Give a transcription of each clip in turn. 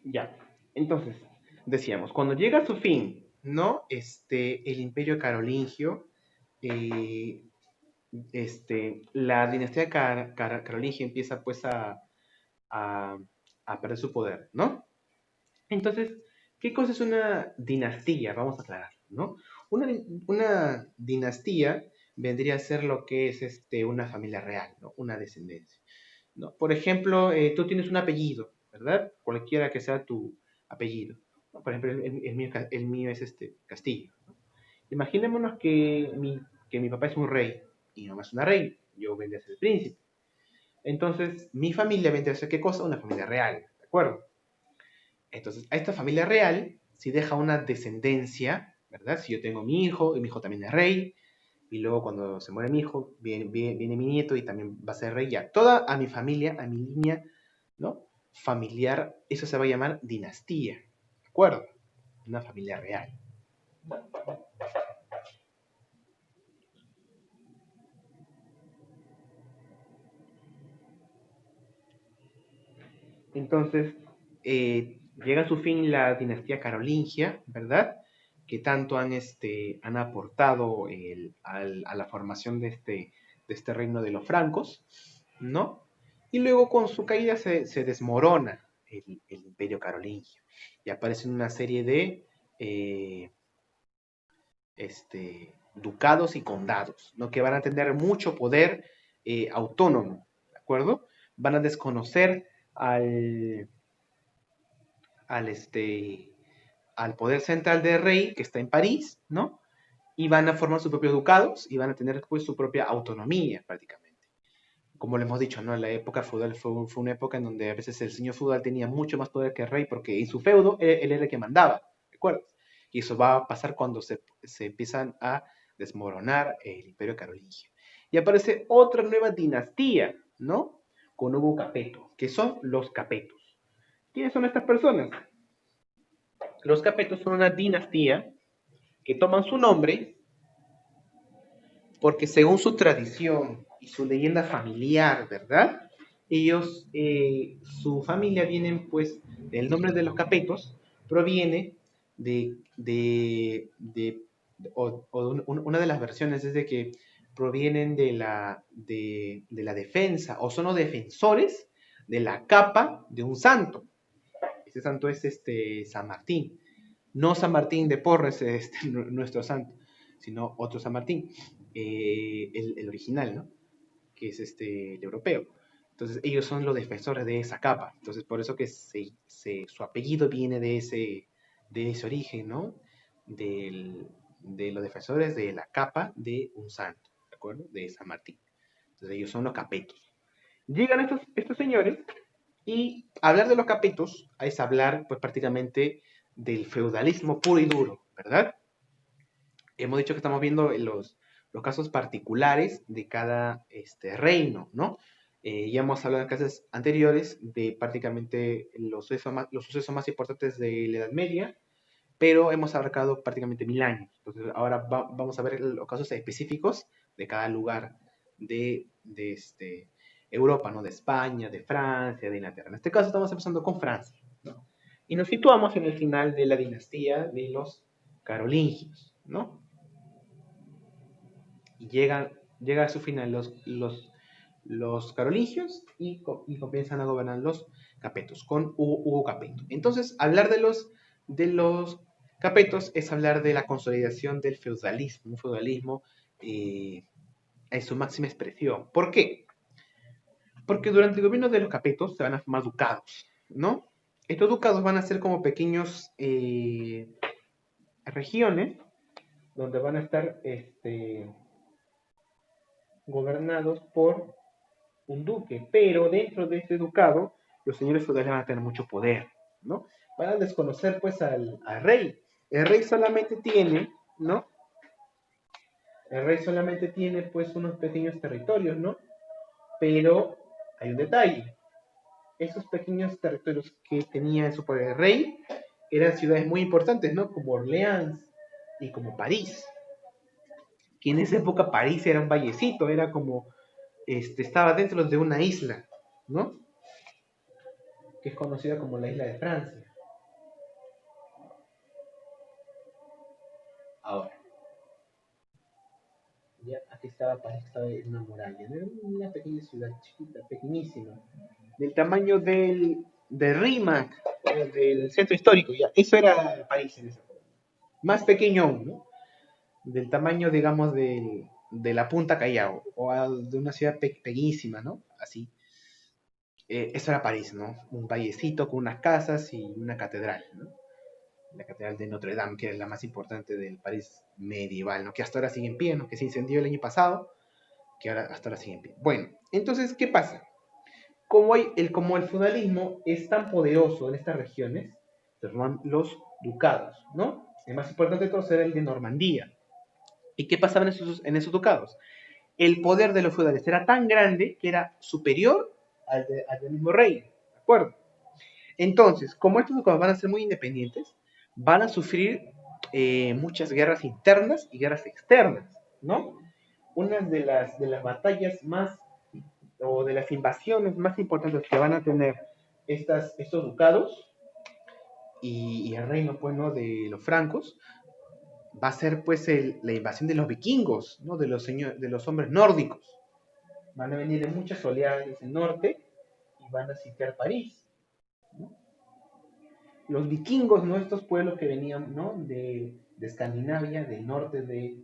Ya. Entonces, decíamos, cuando llega a su fin, ¿no? El imperio carolingio, eh, la dinastía carolingia empieza pues a, a perder su poder, ¿no? Entonces, ¿qué cosa es una dinastía? Vamos a aclarar, ¿no? Una dinastía vendría a ser lo que es una familia real, ¿no? Una descendencia, ¿no? Por ejemplo, tú tienes un apellido, ¿verdad? Cualquiera que sea tu apellido, ¿no? Por ejemplo, el mío es Castillo, ¿no? Imaginémonos que mi papá es un rey y mi mamá es una reina, yo vendría a ser el príncipe. Entonces, mi familia vendría a ser ¿qué cosa? Una familia real, ¿de acuerdo? Entonces, a esta familia real, si deja una descendencia, ¿verdad? Si yo tengo mi hijo y mi hijo también es rey, y luego cuando se muere mi hijo, viene mi nieto y también va a ser rey, ya. Toda a mi familia, a mi línea, ¿no? Familiar, eso se va a llamar dinastía, ¿de acuerdo? Una familia real. Entonces, llega a su fin la dinastía carolingia, ¿verdad? Que tanto han aportado a la formación de este reino de los francos, ¿no? Y luego con su caída se desmorona el imperio carolingio y aparecen una serie de ducados y condados, ¿no? Que van a tener mucho poder autónomo, ¿de acuerdo? Van a desconocer al, al, este, al poder central del rey, que está en París, ¿no? Y van a formar sus propios ducados y van a tener pues su propia autonomía prácticamente. Como le hemos dicho, ¿no? La época feudal fue una época en donde a veces el señor feudal tenía mucho más poder que el rey porque en su feudo él era el que mandaba, ¿de acuerdo? Y eso va a pasar cuando se empiezan a desmoronar el imperio carolingio. Y aparece otra nueva dinastía, ¿no? Con Hugo Capeto, que son los Capetos. ¿Quiénes son estas personas? Los Capetos son una dinastía que toman su nombre porque según su tradición y su leyenda familiar, ¿verdad? Ellos, su familia vienen pues, el nombre de los Capetos proviene una de las versiones es de que provienen de la defensa o son los defensores de la capa de un santo. Este santo es San Martín. No San Martín de Porres, nuestro santo, sino otro San Martín, el original, ¿no? Que es el europeo. Entonces ellos son los defensores de esa capa. Entonces por eso que su apellido viene de ese origen, ¿no? De los defensores de la capa de un santo, ¿de acuerdo? De San Martín. Entonces ellos son los capetos. Llegan estos señores y hablar de los capetos es hablar pues prácticamente del feudalismo puro y duro, ¿verdad? Hemos dicho que estamos viendo los casos particulares de cada reino, ¿no? Ya hemos hablado en casos anteriores de prácticamente los sucesos más importantes de la Edad Media, pero hemos abarcado prácticamente 1000 años. Entonces, ahora vamos a ver los casos específicos de cada lugar de Europa, ¿no? De España, de Francia, de Inglaterra. En este caso estamos empezando con Francia, ¿no? Y nos situamos en el final de la dinastía de los carolingios, ¿no? Y llega a su final los carolingios y comienzan a gobernar los capetos, con Hugo Capeto. Entonces, hablar de los capetos es hablar de la consolidación del feudalismo, un feudalismo en su máxima expresión. ¿Por qué? Porque durante el gobierno de los capetos se van a formar ducados, ¿no? Estos ducados van a ser como pequeños regiones donde van a estar gobernados por un duque, pero dentro de este ducado los señores feudales van a tener mucho poder, ¿no? Van a desconocer pues al rey. El rey solamente tiene, ¿no? El rey solamente tiene pues unos pequeños territorios, ¿no? Pero hay un detalle. Esos pequeños territorios que tenía en su poder el rey eran ciudades muy importantes, ¿no? Como Orleans y como París. Que en esa época París era un vallecito, era como, estaba dentro de una isla, ¿no? Que es conocida como la isla de Francia. París estaba en una muralla, ¿no? Era una pequeña ciudad chiquita, pequeñísima, del tamaño de Rímac, o del centro histórico, ya. Eso era París en esa época. Más pequeño aún, ¿no? Del tamaño, digamos, de la Punta Callao, de una ciudad pequeñísima, ¿no? Así. Eso era París, ¿no? Un vallecito con unas casas y una catedral, ¿no? La catedral de Notre Dame, que es la más importante del París medieval, ¿no? Que hasta ahora sigue en pie, ¿no? Que se incendió el año pasado, que ahora, hasta ahora sigue en pie. Bueno, entonces, ¿qué pasa? Como el feudalismo es tan poderoso en estas regiones, se forman los ducados, ¿no? El más importante de todos era el de Normandía. ¿Y qué pasaba en esos ducados? El poder de los feudales era tan grande que era superior al del mismo rey, ¿de acuerdo? Entonces, como estos ducados van a ser muy independientes, van a sufrir muchas guerras internas y guerras externas, ¿no? Una de las batallas más, o de las invasiones más importantes que van a tener estos ducados y el reino, pues, ¿no? De los francos, va a ser, pues, la invasión de los vikingos, ¿no? De los hombres nórdicos. Van a venir en muchas oleadas desde el norte y van a sitiar París, ¿no? Los vikingos, ¿no? Estos pueblos que venían, ¿no? De Escandinavia, del norte de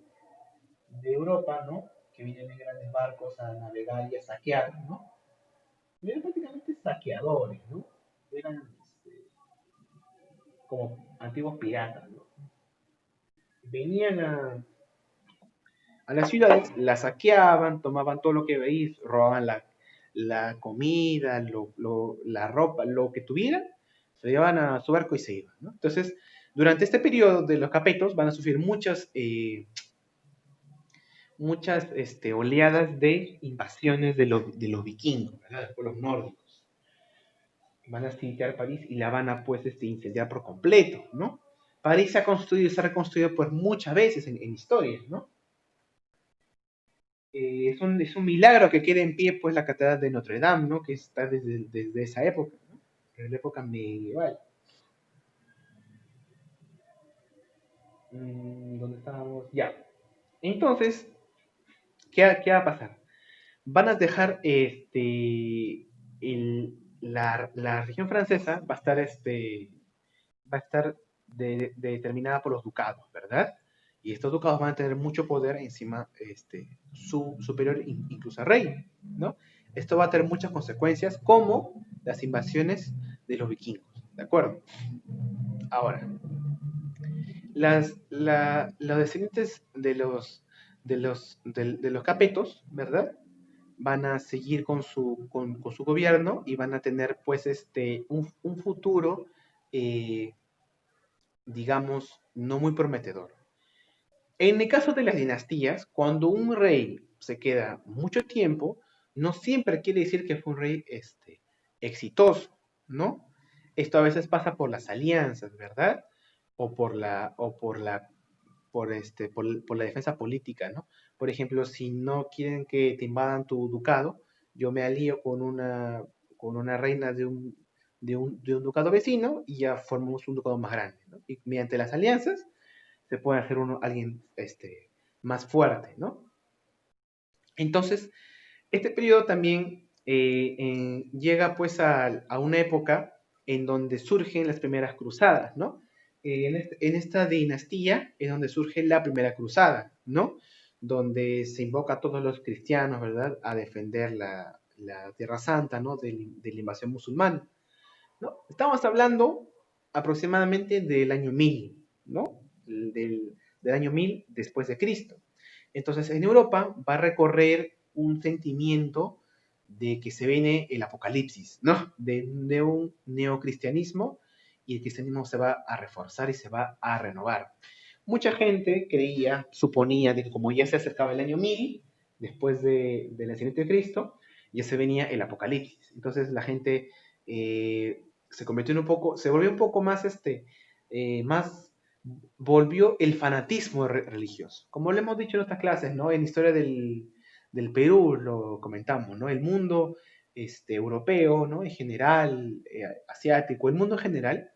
Europa, ¿no? Que vienen en grandes barcos a navegar y a saquear, ¿no? Eran prácticamente saqueadores, ¿no? Eran como antiguos piratas, ¿no? Venían a las ciudades, las saqueaban, tomaban todo lo que veían, robaban la comida, la ropa, lo que tuvieran, se llevaban a su barco y se iban, ¿no? Entonces, durante este periodo de los capetos van a sufrir muchas oleadas de invasiones de los vikingos, ¿verdad? De pueblos nórdicos. Van a sitiar París y la van a, pues, incendiar por completo, ¿no? París se ha construido y se ha reconstruido, pues, muchas veces en historia, ¿no? Es un milagro que quede en pie, pues, la catedral de Notre Dame, ¿no? Que está desde esa época, ¿no? Desde la época medieval. ¿Dónde estábamos? Ya. Entonces, ¿qué va a pasar? Van a dejar la región francesa va a estar determinada por los ducados, ¿verdad? Y estos ducados van a tener mucho poder encima, superior incluso al rey, ¿no? Esto va a tener muchas consecuencias, como las invasiones de los vikingos, ¿de acuerdo? Ahora, los descendientes de los capetos, ¿verdad? Van a seguir con su gobierno y van a tener, pues, un futuro, eh, digamos, no muy prometedor. En el caso de las dinastías, cuando un rey se queda mucho tiempo, no siempre quiere decir que fue un rey exitoso, ¿no? Esto a veces pasa por las alianzas, ¿verdad? O por la defensa política, ¿no? Por ejemplo, si no quieren que te invadan tu ducado, yo me alío con una reina de un ducado vecino y ya formamos un ducado más grande, ¿no? Y mediante las alianzas se puede hacer alguien más fuerte, ¿no? Entonces, este periodo también llega, pues, a una época en donde surgen las primeras cruzadas, ¿no? En esta dinastía es donde surge la primera cruzada, ¿no? Donde se invoca a todos los cristianos, ¿verdad?, a defender la Tierra Santa, ¿no?, de la invasión musulmana, ¿no? Estamos hablando aproximadamente del año 1000, ¿no? Del año 1000 después de Cristo. Entonces, en Europa va a recorrer un sentimiento de que se viene el apocalipsis, ¿no? De un neocristianismo, y el cristianismo se va a reforzar y se va a renovar. Mucha gente suponía de que como ya se acercaba el año 1000, después del nacimiento de Cristo, ya se venía el apocalipsis. Entonces la gente se volvió un poco más, volvió el fanatismo religioso. Como lo hemos dicho en otras clases, ¿no? En historia del Perú lo comentamos, ¿no? El mundo europeo, ¿no? En general, asiático, el mundo en general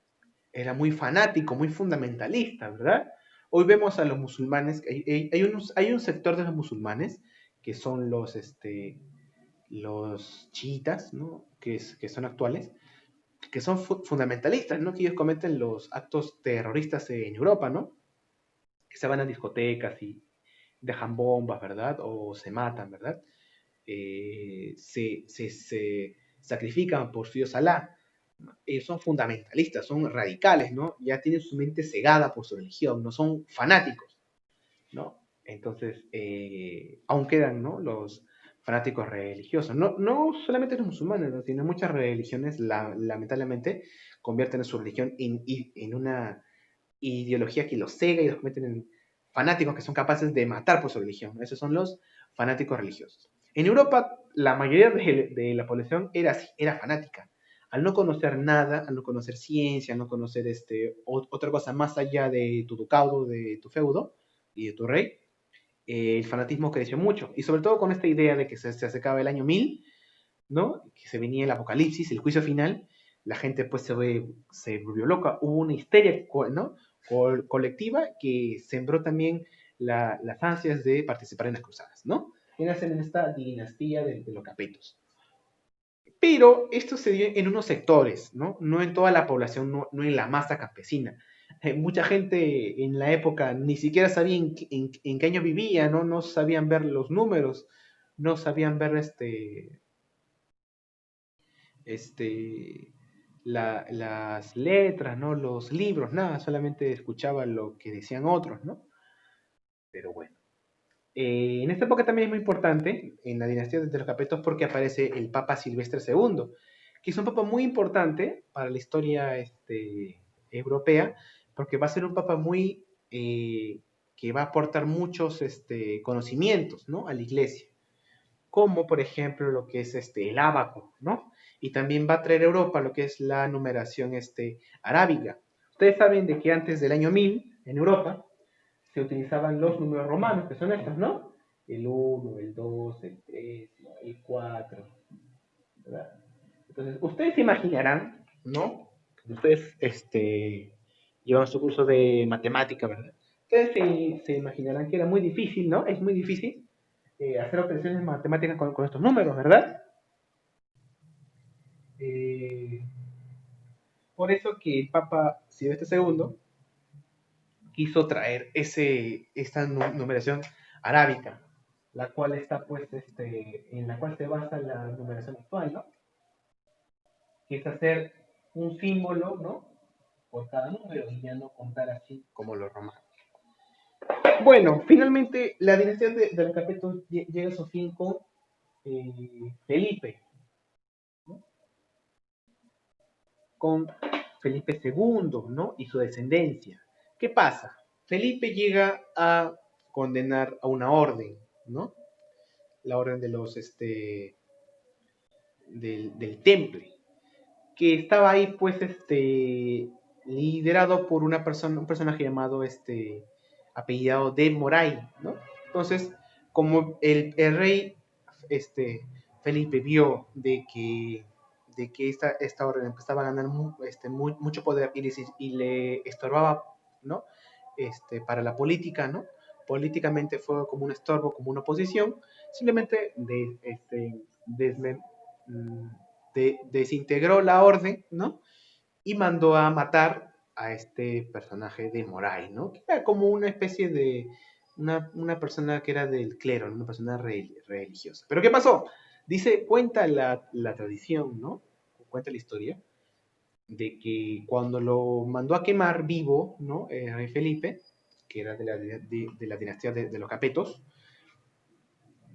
era muy fanático, muy fundamentalista, ¿verdad? Hoy vemos a los musulmanes, hay un sector de los musulmanes que son los chiitas, ¿no? Que son actuales, que son fundamentalistas, ¿no? Que ellos cometen los actos terroristas en Europa, ¿no? Que se van a discotecas y dejan bombas, ¿verdad? O se matan, ¿verdad? Se sacrifican por su Dios Alá. Ellos son fundamentalistas, son radicales, ¿no? Ya tienen su mente cegada por su religión, no son fanáticos, ¿no? Entonces, aún quedan, ¿no? Los fanáticos religiosos. No, no solamente los musulmanes, ¿no? Sino muchas religiones, lamentablemente, convierten su religión en una ideología que los cega y los convierten en fanáticos que son capaces de matar por su religión. Esos son los fanáticos religiosos. En Europa, la mayoría de la población era así, era fanática. Al no conocer nada, al no conocer ciencia, al no conocer otra cosa más allá de tu ducado, de tu feudo y de tu rey, el fanatismo creció mucho. Y sobre todo con esta idea de que se acercaba el año 1000, ¿no? Que se venía el apocalipsis, el juicio final, la gente pues se volvió loca. Hubo una histeria, ¿no? Colectiva que sembró también las ansias de participar en las cruzadas, ¿no? Y nacen en esta dinastía de los capetos. Pero esto se dio en unos sectores, ¿no? No en toda la población, no, no en la masa campesina. Mucha gente en la época ni siquiera sabía en qué año vivía, ¿no? No sabían ver los números, no sabían ver este, las letras, ¿no? Los libros, nada, solamente escuchaban lo que decían otros, ¿no? Pero bueno. En esta época también es muy importante, en la dinastía de los Capetos, porque aparece el Papa Silvestre II, que es un papa muy importante para la historia europea, porque va a ser un papa muy que va a aportar muchos conocimientos, ¿no? A la iglesia, como por ejemplo lo que es el ábaco, ¿no? Y también va a traer a Europa lo que es la numeración arábiga. Ustedes saben de que antes del año 1000 en Europa se utilizaban los números romanos, que son estos, ¿no? El 1, el 2, el 3, el 4, ¿verdad? Entonces, ustedes se imaginarán, ¿no? Ustedes llevan su curso de matemática, ¿verdad? Ustedes se imaginarán que era muy difícil, ¿no? Es muy difícil hacer operaciones matemáticas con estos números, ¿verdad? Eh, por eso que el Papa Silvestre II quiso traer esta numeración arábica, la cual está pues en la cual se basa la numeración actual, ¿no? Que es hacer un símbolo, ¿no? Por cada número y ya no contar así como los romanos. Bueno, finalmente la dinastía de los Capetos llega a su fin con Felipe, ¿no? Con Felipe II, ¿no? Y su descendencia. ¿Qué pasa? Felipe llega a condenar a una orden, ¿no? La orden de los, del Temple, que estaba ahí, pues, liderado por una persona, un personaje llamado, apellidado de Moray, ¿no? Entonces, como el rey, Felipe vio de que esta orden empezaba a ganar mucho poder y le estorbaba, ¿no? Para la política, ¿no? Políticamente fue como un estorbo, como una oposición, simplemente desintegró la orden, ¿no? Y mandó a matar a este personaje de Moray, ¿no? Que era como una especie de una persona que era del clero, una persona religiosa. Pero ¿qué pasó? Cuenta la tradición, ¿no? Cuenta la historia de que cuando lo mandó a quemar vivo, ¿no? El rey Felipe, que era de la dinastía de los Capetos,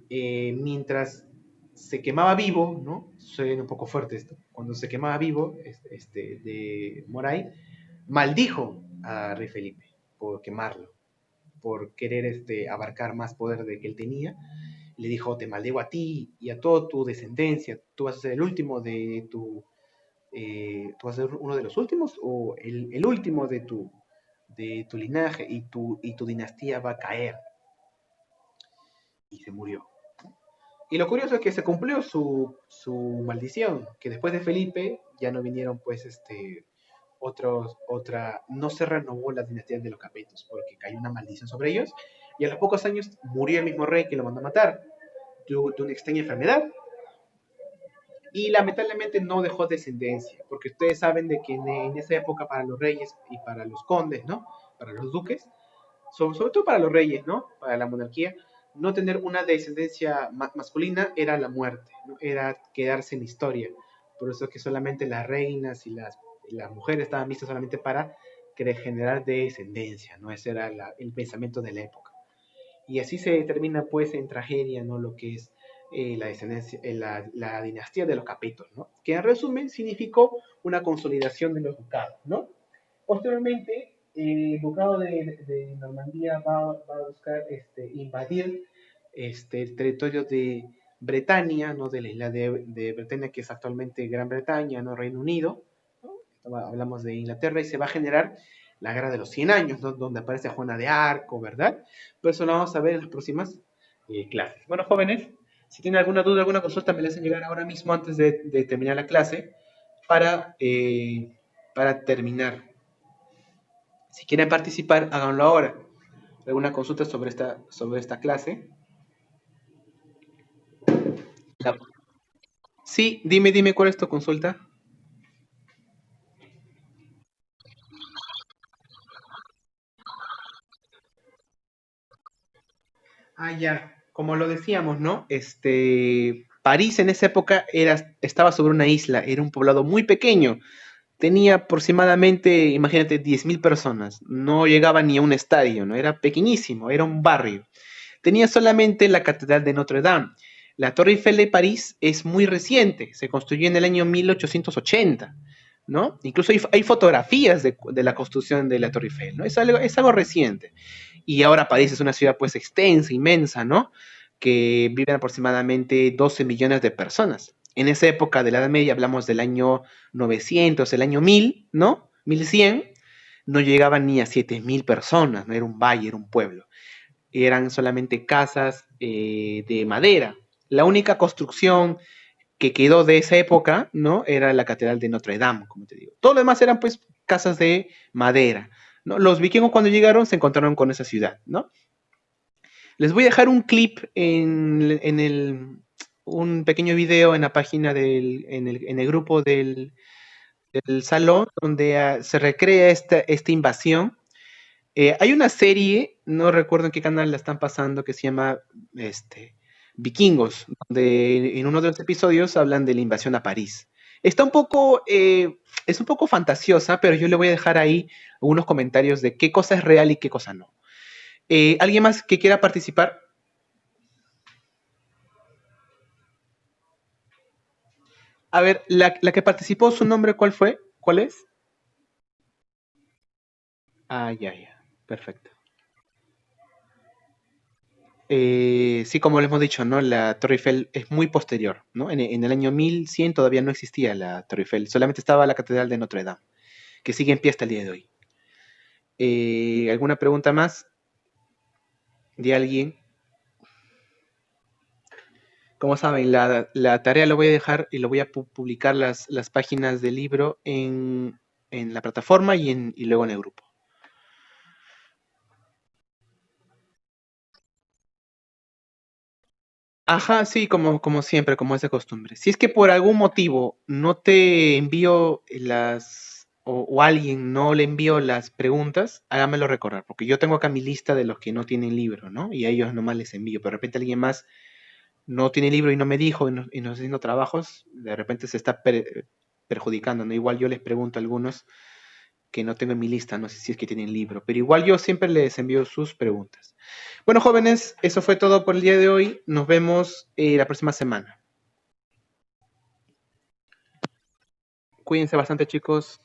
mientras se quemaba vivo, ¿no? Soy un poco fuerte esto. Cuando se quemaba vivo, de Moray, maldijo a rey Felipe por quemarlo, por querer abarcar más poder de que él tenía. Le dijo, te maldigo a ti y a toda tu descendencia, tú vas a ser el último tú vas a ser uno de los últimos o el último de tu linaje y tu dinastía va a caer. Y se murió. Y lo curioso es que se cumplió su maldición, que después de Felipe ya no vinieron pues no se renovó la dinastía de los Capetos, porque cayó una maldición sobre ellos, y a los pocos años murió el mismo rey que lo mandó a matar. de una extraña enfermedad y lamentablemente no dejó descendencia, porque ustedes saben de que en esa época para los reyes y para los condes, ¿no? Para los duques, sobre todo para los reyes, ¿no? Para la monarquía, no tener una descendencia masculina era la muerte, ¿no? Era quedarse en la historia. Por eso es que solamente las reinas y las mujeres estaban vistas solamente para generar descendencia, ¿no? Ese era el pensamiento de la época. Y así se termina pues en tragedia, ¿no? Lo que es la descendencia, la dinastía de los Capetos, ¿no? Que en resumen significó una consolidación de los ducados, ¿no? Posteriormente, el ducado de Normandía va a buscar invadir el territorio de Bretaña, ¿no? De la isla de Bretaña, que es actualmente Gran Bretaña, ¿no? Reino Unido, ¿no? Hablamos de Inglaterra y se va a generar la Guerra de los 100 Años, ¿no? Donde aparece Juana de Arco, ¿verdad? Pero eso lo vamos a ver en las próximas clases. Bueno, jóvenes, si tienen alguna duda, alguna consulta, me la hacen llegar ahora mismo antes de terminar la clase para terminar. Si quieren participar, háganlo ahora. ¿Alguna consulta sobre esta clase? La- Sí, dime cuál es tu consulta. Ah, ya, como lo decíamos, ¿no? París en esa época estaba sobre una isla, era un poblado muy pequeño, tenía aproximadamente, imagínate, 10.000 personas, no llegaba ni a un estadio, ¿no? Era pequeñísimo, era un barrio. Tenía solamente la Catedral de Notre Dame. La Torre Eiffel de París es muy reciente, se construyó en el año 1880, ¿no? Incluso hay fotografías de la construcción de la Torre Eiffel, ¿no? Es algo reciente. Y ahora París es una ciudad pues extensa, inmensa, ¿no? Que viven aproximadamente 12 millones de personas. En esa época de la Edad Media, hablamos del año 900, el año 1000, ¿no? 1100, no llegaban ni a 7.000 personas, no era un valle, era un pueblo. Eran solamente casas de madera. La única construcción que quedó de esa época, ¿no? Era la Catedral de Notre Dame, como te digo. Todo lo demás eran pues casas de madera, ¿no? Los vikingos cuando llegaron se encontraron con esa ciudad, ¿no? Les voy a dejar un clip un pequeño video en la página en el grupo del salón donde se recrea esta invasión. Hay una serie, no recuerdo en qué canal la están pasando, que se llama Vikingos, donde en uno de los episodios hablan de la invasión a París. Está es un poco fantasiosa, pero yo le voy a dejar ahí algunos comentarios de qué cosa es real y qué cosa no. ¿Alguien más que quiera participar? A ver, la que participó, su nombre, ¿cuál fue? ¿Cuál es? Ah, ya, perfecto. Sí, como les hemos dicho, ¿no? La Torre Eiffel es muy posterior, ¿no? En el año 1100 todavía no existía la Torre Eiffel, solamente estaba la Catedral de Notre Dame, que sigue en pie hasta el día de hoy. ¿Alguna pregunta más de alguien? Como saben, la tarea lo voy a dejar y lo voy a publicar las páginas del libro en la plataforma y luego en el grupo. Ajá, sí, como siempre, como es de costumbre. Si es que por algún motivo no te envío o alguien no le envío las preguntas, hágamelo recordar, porque yo tengo acá mi lista de los que no tienen libro, ¿no? Y a ellos nomás les envío, pero de repente alguien más no tiene libro y no me dijo y no está haciendo trabajos, de repente se está perjudicando, ¿no? Igual yo les pregunto a algunos que no tengo en mi lista, no sé si es que tienen libro, pero igual yo siempre les envío sus preguntas. Bueno, jóvenes, eso fue todo por el día de hoy. Nos vemos la próxima semana. Cuídense bastante, chicos.